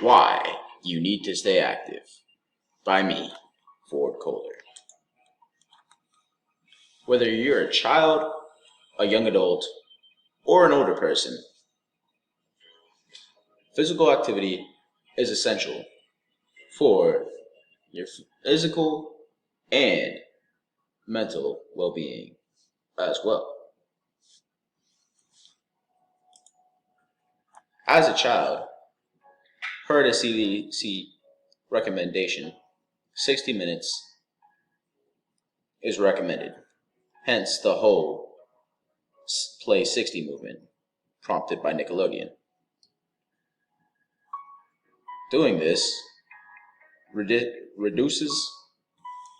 Why You Need to Stay Active by me, Ford Kohler. Whether you're a child, a young adult, or an older person, physical activity is essential for your physical and mental well-being as well. As a child, per the CDC recommendation, 60 minutes is recommended. Hence the whole Play 60 movement prompted by Nickelodeon. Doing this reduces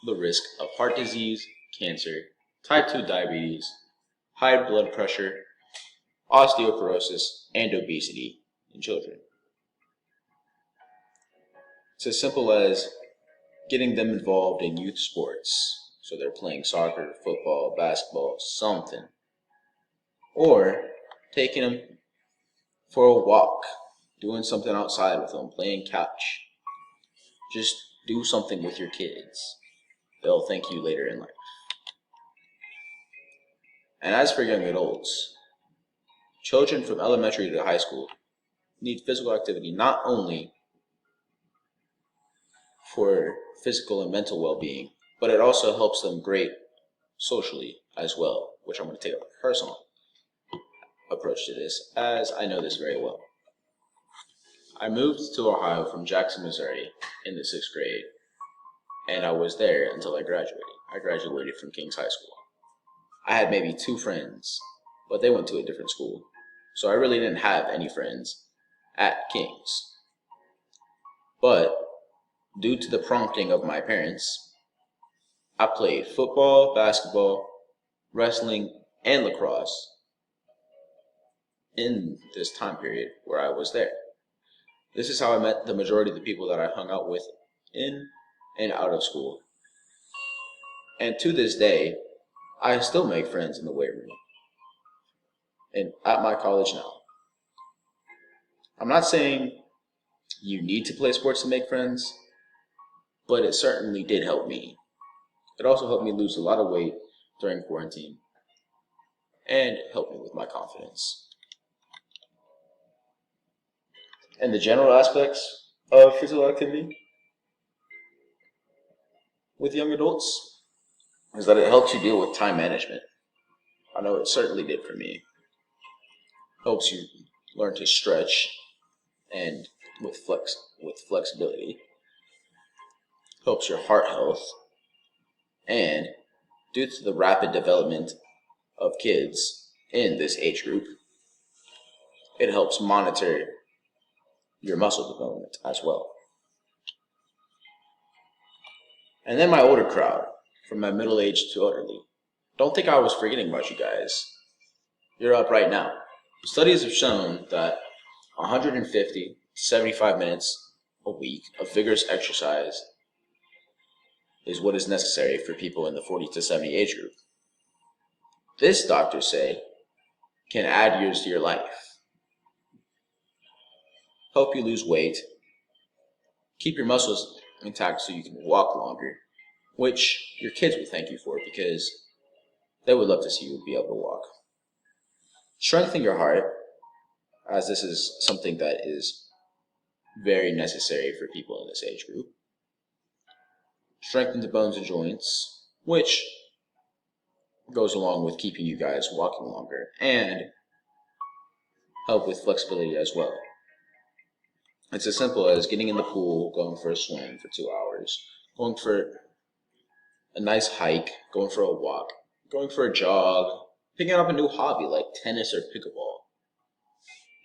the risk of heart disease, cancer, type 2 diabetes, high blood pressure, osteoporosis, and obesity in children. It's as simple as getting them involved in youth sports. So they're playing soccer, football, basketball, something. Or taking them for a walk, doing something outside with them, playing couch. Just do something with your kids. They'll thank you later in life. And as for young adults, children from elementary to high school need physical activity not only for physical and mental well-being, but it also helps them great socially as well, which I'm going to take a personal approach to this, as I know this very well. I moved to Ohio from Jackson, Missouri in the 6th grade, and I was there until I graduated. I graduated from King's High School. I had maybe 2 friends, but they went to a different school, so I really didn't have any friends at King's. But due to the prompting of my parents, I played football, basketball, wrestling, and lacrosse in this time period where I was there. This is how I met the majority of the people that I hung out with in and out of school. And to this day, I still make friends in the weight room and at my college now. I'm not saying you need to play sports to make friends, but it certainly did help me. It also helped me lose a lot of weight during quarantine and helped me with my confidence. And the general aspects of physical activity with young adults is that it helps you deal with time management. I know it certainly did for me. Helps you learn to stretch and with flexibility. Helps your heart health. And due to the rapid development of kids in this age group, it helps monitor your muscle development as well. And then my older crowd, from my middle age to elderly. Don't think I was forgetting about you guys. You're up right now. Studies have shown that 150 to 75 minutes a week of vigorous exercise is what is necessary for people in the 40 to 70 age group. This, doctors say, can add years to your life. Help you lose weight, keep your muscles intact so you can walk longer, which your kids will thank you for because they would love to see you be able to walk. Strengthen your heart, as this is something that is very necessary for people in this age group. Strengthen the bones and joints, which goes along with keeping you guys walking longer, and help with flexibility as well. It's as simple as getting in the pool, going for a swim for 2 hours, going for a nice hike, going for a walk, going for a jog, picking up a new hobby like tennis or pickleball.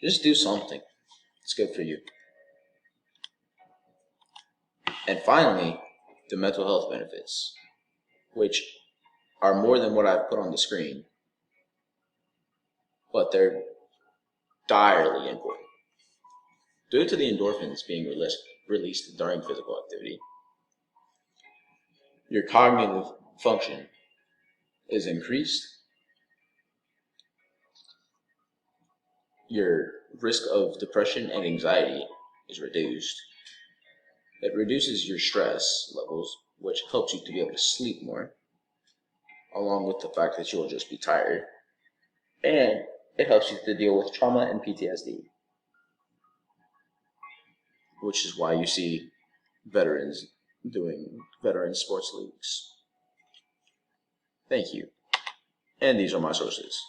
Just do something. It's good for you. And finally, the mental health benefits, which are more than what I've put on the screen, but they're direly important. Due to the endorphins being released during physical activity, your cognitive function is increased, your risk of depression and anxiety is reduced. It reduces your stress levels, which helps you to be able to sleep more, along with the fact that you'll just be tired. And it helps you to deal with trauma and PTSD, which is why you see veterans doing veteran sports leagues. Thank you. And these are my sources.